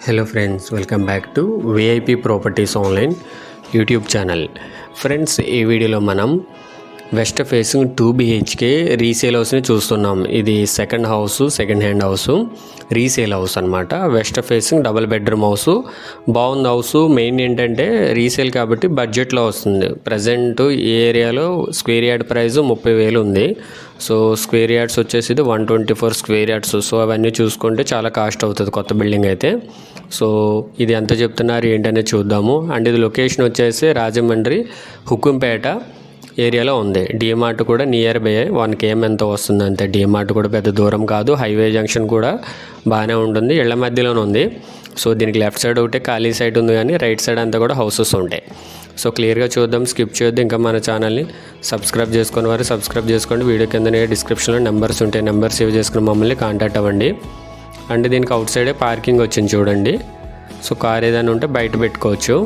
Hello friends, welcome back to VIP Properties Online YouTube channel. Friends, ఈ వీడియోలో మనం west facing 2 BHK resale హౌస్ని చూస్తున్నాం. ఇది second hand house resale house అనమాట. West facing double bedroom house. బాగుంది house. Main ఏంటంటే రీసేల్ కాబట్టి బడ్జెట్లో వస్తుంది. ప్రజెంట్ ఈ ఏరియాలో స్క్వేర్ యార్డ్ ప్రైస్ 30,000 ఉంది. సో స్క్వేర్ యార్డ్స్ వచ్చేసి ఇది 124 స్క్వేర్ యార్డ్స్. సో అవన్నీ చూసుకుంటే చాలా కాస్ట్ అవుతుంది కొత్త బిల్డింగ్ అయితే. సో ఇది ఎంత చెప్తున్నారు ఏంటనేది చూద్దాము. అండ్ ఇది లొకేషన్ వచ్చేసి రాజమండ్రి హుకుంపేట ఏరియాలో ఉంది. డిమార్ట్ కూడా నియర్ బై 1 km ఎంతో వస్తుంది అంతే. డిమార్ట్ కూడా పెద్ద దూరం కాదు. హైవే జంక్షన్ కూడా బాగానే ఉంటుంది. ఇళ్ల మధ్యలోనే ఉంది. సో దీనికి లెఫ్ట్ సైడ్ ఒకటే ఖాళీ సైడ్ ఉంది, కానీ రైట్ సైడ్ అంతా కూడా హౌసెస్ ఉంటాయి. సో క్లియర్గా చూద్దాం, స్కిప్ చేయొద్దు. ఇంకా మన ఛానల్ని సబ్స్క్రైబ్ చేసుకుని వారు సబ్స్క్రైబ్ చేసుకోండి. వీడియో కిందనే డిస్క్రిప్షన్లో నెంబర్స్ ఉంటాయి. నెంబర్ సేవ్ చేసుకుని మమ్మల్ని కాంటాక్ట్ అవ్వండి. అండ్ దీనికి అవుట్ సైడే పార్కింగ్ వచ్చింది చూడండి. సో కార్ ఏదైనా ఉంటే బయట పెట్టుకోవచ్చు.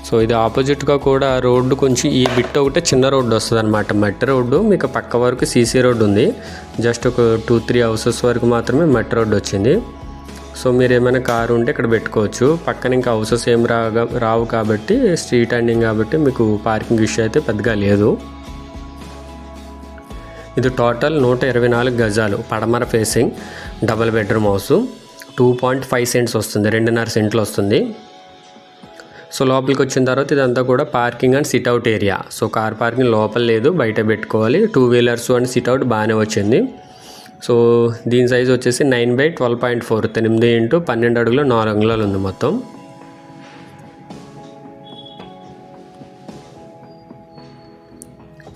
సో ఇది ఆపోజిట్గా కూడా రోడ్డు కొంచెం ఈ బిట్ ఒకటే చిన్న రోడ్డు వస్తుంది అనమాట. మట్టి రోడ్డు. మీకు పక్క వరకు సీసీ రోడ్డు ఉంది. జస్ట్ ఒక 2-3 హౌసెస్ వరకు మాత్రమే మట్టి రోడ్డు వచ్చింది. సో మీరు ఏమైనా కారు ఉంటే ఇక్కడ పెట్టుకోవచ్చు. పక్కన ఇంకా హౌసెస్ ఏం రావు కాబట్టి స్ట్రీట్ ఎండింగ్ కాబట్టి మీకు పార్కింగ్ ఇష్యూ అయితే పెద్దగా లేదు. ఇది టోటల్ 124 గజాలు పడమర facing double bedroom house. 2.5 cents వస్తుంది, 2.5 సెంట్లు వస్తుంది. సో లోపలికి వచ్చిన తర్వాత ఇదంతా కూడా parking and sit-out area. So car parking లోపల లేదు, బయట పెట్టుకోవాలి. 2 వీలర్స్ అండ్ సిట్అవుట్ బాగానే వచ్చింది. సో దీని సైజ్ వచ్చేసి 9/12.4, 8 x 12 అడుగులు 4 అంగుళాలు ఉంది మొత్తం.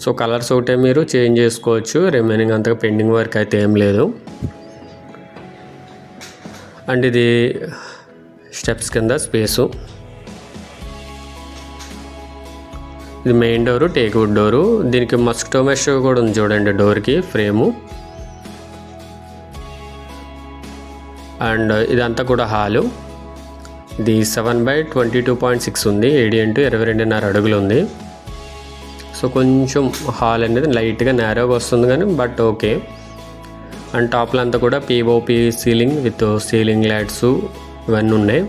సో కలర్స్ ఒకటే మీరు చేంజ్ చేసుకోవచ్చు. రిమైనింగ్ అంతగా పెండింగ్ వర్క్ అయితే ఏం లేదు. అండ్ ఇది స్టెప్స్ కింద స్పేసు. ఇది మెయిన్ డోరు, టేక్వుడ్ డోరు. దీనికి మస్కిటో మెష్ కూడా ఉంది చూడండి డోర్కి ఫ్రేము. అండ్ ఇదంతా కూడా హాలు. ఇది 7/22.6 ఉంది. 7 x 22.5 అడుగులు ఉంది. సో కొంచెం హాల్ అనేది లైట్గా నేరోగా వస్తుంది కానీ బట్ ఓకే. అండ్ టాప్లో అంతా కూడా POP ceiling with ceiling lights ఇవన్నీ ఉన్నాయి.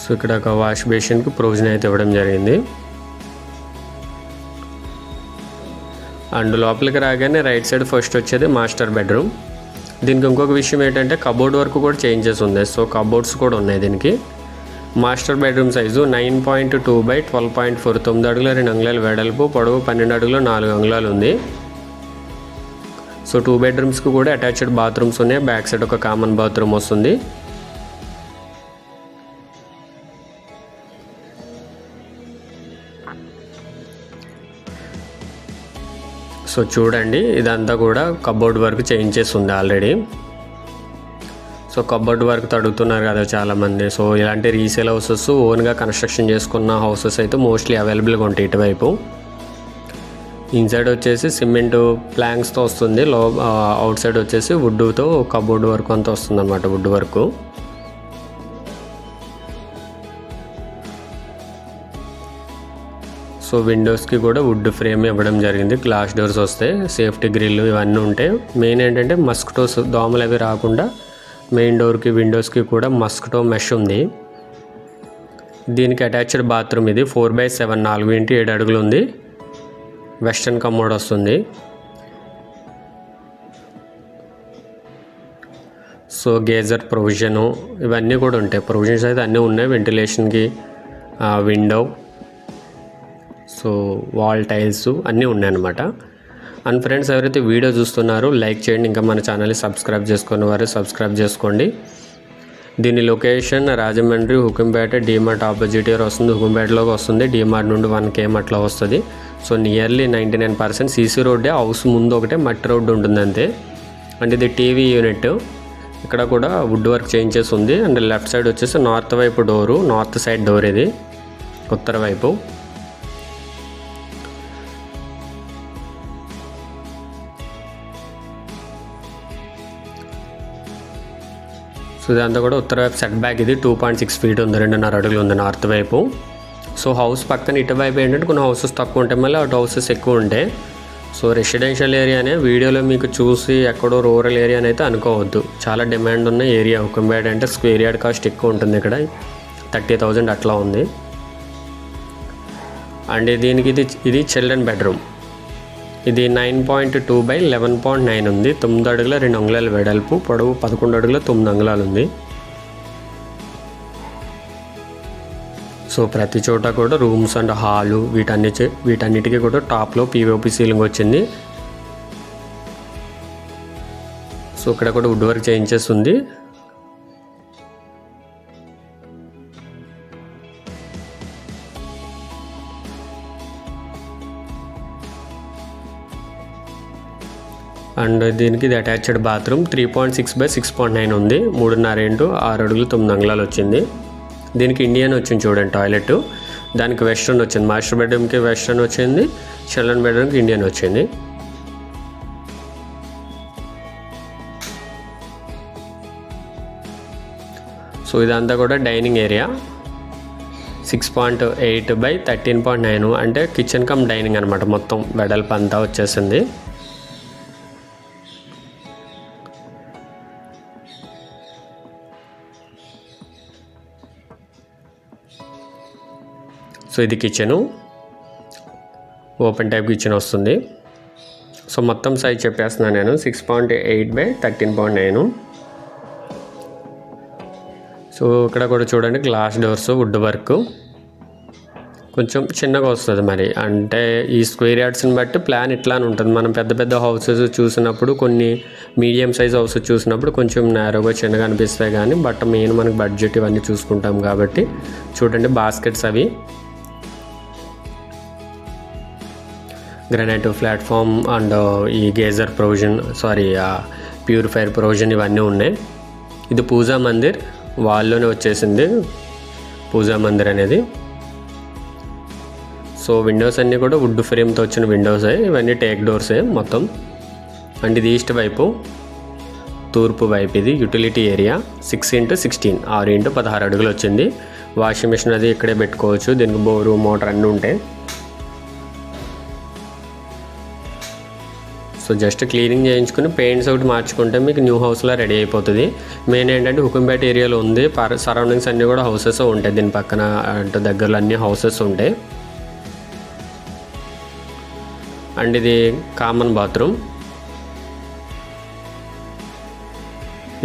సో ఇక్కడ ఒక వాష్ బేసిన్కి ప్రొవిజన్ అయితే ఇవ్వడం జరిగింది. అండ్ లోపలికి రాగానే రైట్ సైడ్ ఫస్ట్ వచ్చేది మాస్టర్ బెడ్రూమ్. దీనికి ఇంకొక విషయం ఏంటంటే కబోర్డ్ వర్క్ కూడా చేంజెస్ ఉంది. సో కబోర్డ్స్ కూడా ఉన్నాయి దీనికి. మాస్టర్ బెడ్రూమ్ సైజు 9.2/12.4, 9 అడుగుల 2 అంగుళాలు వెడల్పు, పొడవు 12 అడుగులు 4 అంగుళాలు ఉంది. సో 2 బెడ్రూమ్స్కి కూడా అటాచ్డ్ బాత్రూమ్స్ ఉన్నాయి. బ్యాక్ సైడ్ ఒక కామన్ బాత్రూమ్ వస్తుంది. సో చూడండి, ఇదంతా కూడా కబోర్డ్ వర్క్ చేంజ్ చేసి ఉంది ఆల్రెడీ. సో కబోర్డ్ వర్క్ అడుగుతున్నారు కదా చాలామంది. సో ఇలాంటి రీసేల్ హౌసెస్ ఓన్గా కన్స్ట్రక్షన్ చేసుకున్న హౌసెస్ అయితే మోస్ట్లీ అవైలబుల్గా ఉంటాయి ఇటువైపు. ఇన్సైడ్ వచ్చేసి సిమెంట్ ప్లాంక్స్తో వస్తుంది. అవుట్ సైడ్ వచ్చేసి వుడ్తో కబోర్డ్ వర్క్ అంతా వస్తుంది అన్నమాట, వుడ్ వర్క్. సో విండోస్కి కూడా వుడ్ ఫ్రేమ్ ఇవ్వడం జరిగింది. గ్లాస్ డోర్స్ వస్తాయి, సేఫ్టీ గ్రిల్ ఇవన్నీ ఉంటాయి. మెయిన్ ఏంటంటే మస్కిటోస్, దోమలు అవి రాకుండా మెయిన్ డోర్కి విండోస్కి కూడా మస్కిటో మెష్ ఉంది. దీనికి అటాచ్డ్ బాత్రూమ్. ఇది 4/7, 4 x 7 అడుగులు ఉంది. వెస్టర్న్ కమోడ్ వస్తుంది. సో గేజర్ ప్రొవిజను ఇవన్నీ కూడా ఉంటాయి. ప్రొవిజన్స్ అయితే అన్నీ ఉన్నాయి. వెంటిలేషన్కి విండో, సో వాల్ టైల్స్ అన్నీ ఉన్నాయన్నమాట. అండ్ ఫ్రెండ్స్, ఎవరైతే వీడియో చూస్తున్నారో లైక్ చేయండి. ఇంకా మన ఛానల్ని సబ్స్క్రైబ్ చేసుకున్న వారు సబ్స్క్రైబ్ చేసుకోండి. దీని location Rajahmundry Hukumpeta DMart opposite ఇయర్ వస్తుంది. హుకుంపేటలోకి వస్తుంది. డిమార్ట్ నుండి 1 km అట్లా వస్తుంది. సో నియర్లీ 99% సీసీ రోడ్డే. హౌస్ ముందు ఒకటే మట్టి రోడ్డు ఉంటుంది అంతే. అండ్ ఇది టీవీ యూనిట్. ఇక్కడ కూడా వుడ్ వర్క్ చేంజ్ చేసి ఉంది. అండ్ లెఫ్ట్ సైడ్ వచ్చేసి నార్త్ వైపు డోరు, నార్త్ సైడ్ డోర్. ఇది ఉత్తర వైపు. సో ఇదంతా కూడా ఉత్తర వైపు సెట్ బ్యాక్. ఇది 2.6 ఫీట్ ఉంది, 2.5 అడుగులు ఉంది నార్త్ వైపు. సో హౌస్ పక్కన ఇటువైపు ఏంటంటే కొన్ని హౌసెస్ తక్కువ ఉంటాయి, మళ్ళీ అటు హౌసెస్ ఎక్కువ ఉంటాయి. సో రెసిడెన్షియల్ ఏరియానే, వీడియోలో మీకు చూసి ఎక్కడో రూరల్ ఏరియా అని అయితే అనుకోవద్దు. చాలా డిమాండ్ ఉన్న ఏరియా హుకుంపేట. అంటే స్క్వేర్ యార్డ్ కాస్ట్ ఎక్కువ ఉంటుంది, ఇక్కడ 30,000 అట్లా ఉంది. అండ్ దీనికి ఇది చిల్డ్రన్ బెడ్రూమ్. ఇది 9.2 by 11.9 ఉంది. 9 అడుగుల 2 అంగుళాల వెడల్పు, పొడవు 11 అడుగుల 9 అంగుళాలు ఉంది. సో ప్రతి చోట కూడా రూమ్స్ అండ్ హాలు వీటన్నిటికీ కూడా టాప్లో పిఓపి సీలింగ్ వచ్చింది. సో ఇక్కడ కూడా వుడ్ వర్క్ చేయించేస్తుంది. అండ్ దీనికి ఇది అటాచ్డ్ బాత్రూమ్. 3.6 by 6.9 ఉంది. 3.5 x 6 అడుగులు 9 అంగుళాలు వచ్చింది. దీనికి ఇండియన్ వచ్చింది చూడండి టాయిలెట్. దానికి వెస్ట్రన్ వచ్చింది. మాస్టర్ బెడ్రూమ్కి వెస్ట్రన్ వచ్చింది, చిల్డ్రన్ బెడ్రూమ్కి ఇండియన్ వచ్చింది. సో ఇదంతా కూడా డైనింగ్ ఏరియా. 6.8 by 13.9 అంటే కిచెన్ కమ్ డైనింగ్ అనమాట. మొత్తం వెడల్పు అంతా వచ్చేసింది. సో ఇది కిచెను, ఓపెన్ టైప్ కిచెన్ వస్తుంది. సో మొత్తం సైజ్ చెప్పేస్తున్నాను నేను. 6.8 by 13.9. సో ఇక్కడ కూడా చూడండి గ్లాస్ డోర్స్, వుడ్ వర్క్ కొంచెం చిన్నగా వస్తుంది. మరి అంటే ఈ స్క్వేర్ యార్డ్స్ని బట్టి ప్లాన్ ఇట్లానే ఉంటుంది. మనం పెద్ద పెద్ద హౌసెస్ చూసినప్పుడు, కొన్ని మీడియం సైజ్ హౌసెస్ చూసినప్పుడు కొంచెం నేరోగా చిన్నగా అనిపిస్తాయి, కానీ బట్ మెయిన్ మనకు బడ్జెట్ ఇవన్నీ చూసుకుంటాం కాబట్టి. చూడండి బాస్కెట్స్ అవి, గ్రానైట్ ప్లాట్ఫామ్ అండ్ ఈ గేజర్ ప్రొవిజన్, ప్యూరిఫైర్ ప్రొవిజన్ ఇవన్నీ ఉన్నాయి. ఇది పూజా మందిర్, వాళ్ళలోనే వచ్చేసింది పూజా మందిర్ అనేది. సో విండోస్ అన్నీ కూడా వుడ్ ఫ్రేమ్తో వచ్చిన విండోసే, ఇవన్నీ టేక్ డోర్సే మొత్తం. అండ్ ఇది ఈస్ట్ వైపు, తూర్పు వైపు ఇది యూటిలిటీ ఏరియా. 6x16 6x16 అడుగులు వచ్చింది. వాషింగ్ మిషన్ అది ఇక్కడే పెట్టుకోవచ్చు. దీనికి బోరు, మోటార్ అన్నీ ఉంటాయి. సో జస్ట్ క్లీనింగ్ చేయించుకుని పెయింట్స్ ఒకటి మార్చుకుంటే మీకు న్యూ హౌస్లో రెడీ అయిపోతుంది. మెయిన్ ఏంటంటే హుకుంపేట ఏరియాలో ఉంది, సరౌండింగ్స్ అన్నీ కూడా హౌసెస్ ఉంటాయి. దీని పక్కన అంటే దగ్గరలో అన్ని హౌసెస్ ఉంటాయి. అండ్ ఇది కామన్ బాత్రూమ్.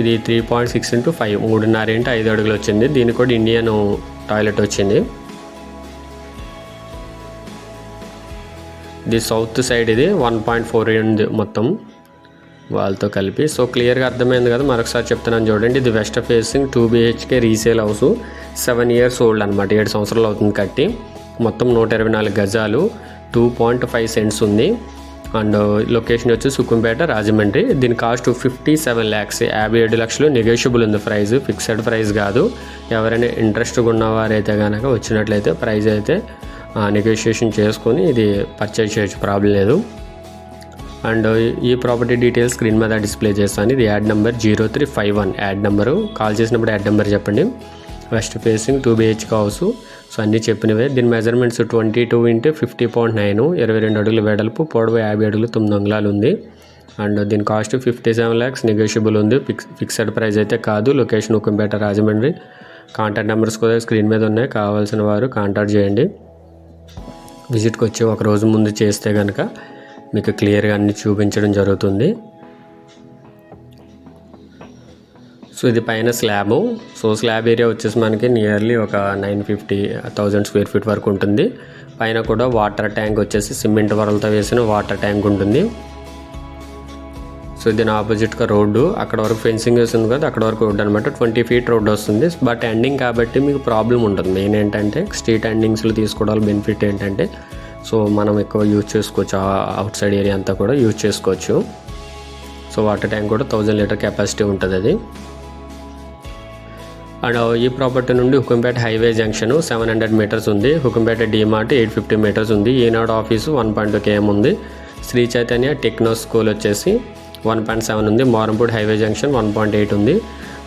ఇది 3.6 x 5 3.5 x 5 అడుగులు వచ్చింది. దీనికి కూడా ఇండియన్ టాయిలెట్ వచ్చింది. ఇది సౌత్ సైడ్, ఇది 1.4 ఉంది మొత్తం వాళ్ళతో కలిపి. సో క్లియర్గా అర్థమైంది కదా, మరొకసారి చెప్తున్నాను చూడండి. ఇది west facing 2 BHK resale house, 7 years old అనమాట. 7 సంవత్సరాలు అవుతుంది కట్టి. మొత్తం 124 గజాలు, 2.5 cents ఉంది. అండ్ లొకేషన్ వచ్చి హుకుంపేట, రాజమండ్రి. దీని కాస్ట్ 57 lakhs, 57 లక్షలు. నెగోషియబుల్ ఉంది ప్రైస్, ఫిక్స్డ్ ప్రైస్ కాదు. ఎవరైనా ఇంట్రెస్ట్గా ఉన్నవారైతే కనుక వచ్చినట్లయితే ప్రైస్ అయితే నెగోషియేషన్ చేసుకొని ఇది పర్చేజ్ చేయొచ్చు, ప్రాబ్లం లేదు. అండ్ ఈ ప్రాపర్టీ డీటెయిల్స్ స్క్రీన్ మీద డిస్ప్లే చేస్తాను. ఇది add number 0351, add number. Call చేసినప్పుడు యాడ్ నెంబర్ చెప్పండి. West facing 2 BHK house. So అన్నీ చెప్పినవే. దీని మెజర్మెంట్స్ 22 x 50.9, 22 అడుగులు వెడల్పు, పొడవు 50 అడుగులు 9 అంగుళాలు ఉంది. అండ్ దీని కాస్ట్ 57 lakhs, నెగోషియబుల్ ఉంది, ఫిక్స్డ్ ప్రైస్ అయితే కాదు. Location Hukumpeta, Rajahmundry. Contact numbers కూడా స్క్రీన్ మీద ఉన్నాయి, కావాల్సిన వారు కాంటాక్ట్ చేయండి. విజిట్కి వచ్చి ఒక రోజు ముందు చేస్తే కనుక మీకు క్లియర్గా అన్ని చూపించడం జరుగుతుంది. సో ఇది పైన స్లాబు. సో స్లాబ్ ఏరియా వచ్చేసి మనకి నియర్లీ ఒక 950,000 square feet వరకు ఉంటుంది. పైన కూడా వాటర్ ట్యాంక్ వచ్చేసి సిమెంట్ వరలతో వేసిన వాటర్ ట్యాంక్ ఉంటుంది. సో దీని ఆపోజిట్గా రోడ్డు, అక్కడ వరకు ఫెన్సింగ్ వేస్తుంది కదా, అక్కడ వరకు రోడ్డు అనమాట. 20 feet రోడ్డు వస్తుంది. బట్ ఎండింగ్ కాబట్టి మీకు ప్రాబ్లం ఉంటుంది. మెయిన్ ఏంటంటే స్ట్రీట్ ఎండింగ్స్లో తీసుకోవడం బెనిఫిట్ ఏంటంటే, సో మనం ఎక్కువ యూజ్ చేసుకోవచ్చు. అవుట్ సైడ్ ఏరియా అంతా కూడా యూజ్ చేసుకోవచ్చు. సో వాటర్ ట్యాంక్ కూడా 1000 లీటర్ కెపాసిటీ ఉంటుంది అది. అండ్ ఈ ప్రాపర్టీ నుండి హుకుంపేట హైవే జంక్షన్ 700 meters ఉంది. హుకుంపేట డిమార్ట్ 850 meters ఉంది. ఈనాడు ఆఫీసు 1.2 km ఉంది. శ్రీ చైతన్య టెక్నో స్కూల్ వచ్చేసి 1.7 ఉంది. మారంపూడి హైవే జంక్షన్ 1.8 ఉంది.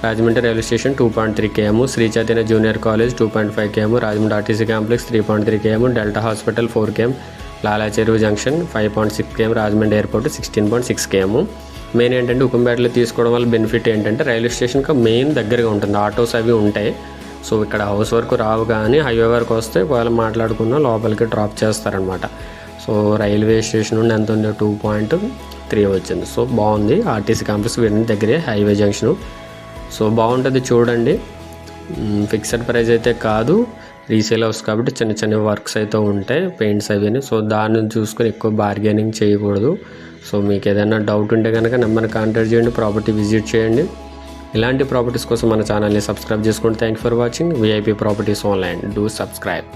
Rajahmundry railway station 2.3 km, Shri Chaitanya junior college 2.5 km, Rajahmundry RTC complex 3.3 km, Delta hospital 4 km, Lala Cheruvu junction 5.6 km, Rajahmundry airport 16.6 km. Main ఏంటంటే ఉక్కంపేటలో తీసుకోవడం వల్ల బెనిఫిట్ ఏంటంటే రైల్వే స్టేషన్కి మెయిన్ దగ్గరగా ఉంటుంది, ఆటోస్ అవి ఉంటాయి. సో ఇక్కడ హౌస్ వరకు రావు, కానీ హైవే వరకు వస్తే ఒకవేళ మాట్లాడుకున్న లోపలికి డ్రాప్ చేస్తారనమాట. సో రైల్వే స్టేషన్ నుండి ఎంత ఉంది, 2.3 వచ్చింది. సో బాగుంది. ఆర్టీసీ కాంప్లెక్స్ వీరి దగ్గరే హైవే జంక్షను. సో బాగుంటుంది, చూడండి. ఫిక్స్డ్ ప్రైస్ అయితే కాదు, రీసేల్ హౌస్ కాబట్టి చిన్న చిన్న వర్క్స్ అయితే ఉంటాయి, పెయింట్స్ అవి. సో దాన్ని చూసుకొని ఎక్కువ బార్గెనింగ్ చేయకూడదు. సో మీకు ఏదైనా డౌట్ ఉంటే కనుక నెంబర్ని కాంటాక్ట్ చేయండి, ప్రాపర్టీ విజిట్ చేయండి. ఇలాంటి ప్రాపర్టీస్ కోసం మన ఛానల్ని సబ్స్క్రైబ్ చేసుకోండి. Thank you for watching. VIP properties online. Do subscribe.